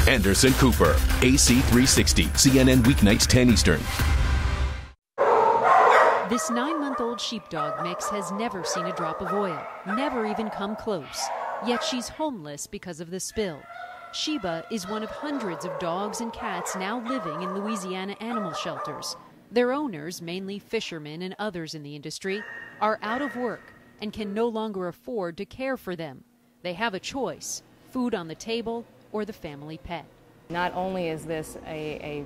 Anderson Cooper, AC360, CNN weeknights 10 Eastern. This 9-month-old sheepdog mix has never seen a drop of oil, never even come close. Yet she's homeless because of the spill. Sheba is one of hundreds of dogs and cats now living in Louisiana animal shelters. Their owners, mainly fishermen and others in the industry, are out of work and can no longer afford to care for them. They have a choice: food on the table or the family pet. Not only is this a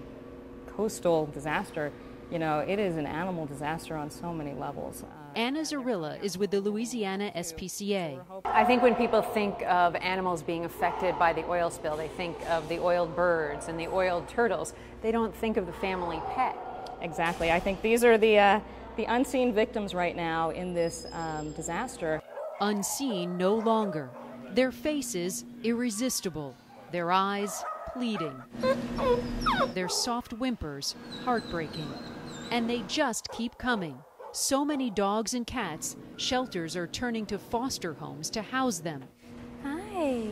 coastal disaster, it is an animal disaster on so many levels. Anna Zarilla is with the Louisiana SPCA. I think when people think of animals being affected by the oil spill, they think of the oiled birds and the oiled turtles. They don't think of the family pet. Exactly. I think these are the unseen victims right now in this disaster. Unseen no longer. Their faces irresistible. Their eyes pleading. Their soft whimpers heartbreaking. And they just keep coming. So many dogs and cats, shelters are turning to foster homes to house them. Hi.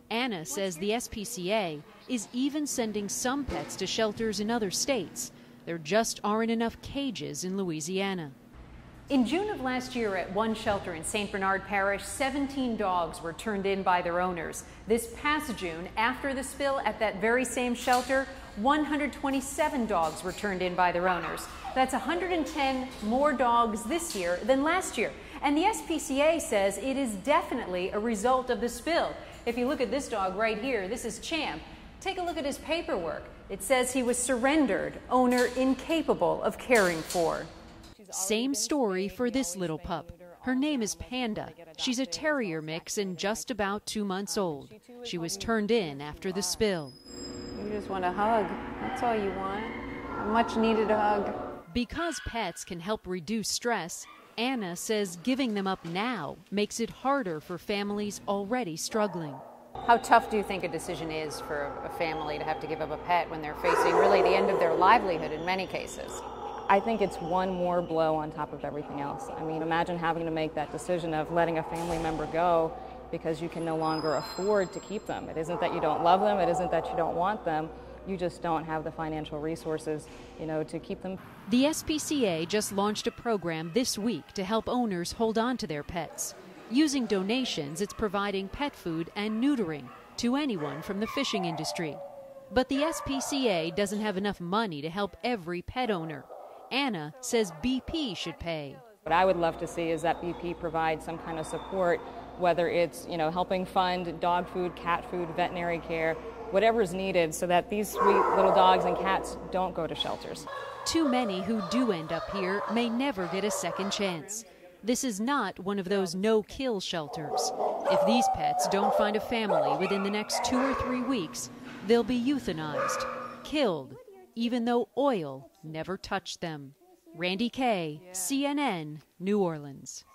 Anna says the SPCA is even sending some pets to shelters in other states. There just aren't enough cages in Louisiana. In June of last year at one shelter in St. Bernard Parish, 17 dogs were turned in by their owners. This past June, after the spill at that very same shelter, 127 dogs were turned in by their owners. That's 110 more dogs this year than last year. And the SPCA says it is definitely a result of the spill. If you look at this dog right here, this is Champ. Take a look at his paperwork. It says he was surrendered, owner incapable of caring for. Same story for this little pup. Her name is Panda. She's a terrier mix and just about 2 months old. She was turned in after the spill. You just want a hug. That's all you want. A much needed hug. Because pets can help reduce stress, Anna says giving them up now makes it harder for families already struggling. How tough do you think a decision is for a family to have to give up a pet when they're facing really the end of their livelihood in many cases? I think it's one more blow on top of everything else. I mean, imagine having to make that decision of letting a family member go because you can no longer afford to keep them. It isn't that you don't love them, it isn't that you don't want them, you just don't have the financial resources, to keep them. The SPCA just launched a program this week to help owners hold on to their pets. Using donations, it's providing pet food and neutering to anyone from the fishing industry. But the SPCA doesn't have enough money to help every pet owner. Anna says BP should pay. What I would love to see is that BP provide some kind of support, whether it's helping fund dog food, cat food, veterinary care, whatever is needed so that these sweet little dogs and cats don't go to shelters. Too many who do end up here may never get a second chance. This is not one of those no-kill shelters. If these pets don't find a family within the next 2 or 3 weeks, they'll be euthanized, killed, even though oil never touched them. Randy Kay, CNN, New Orleans.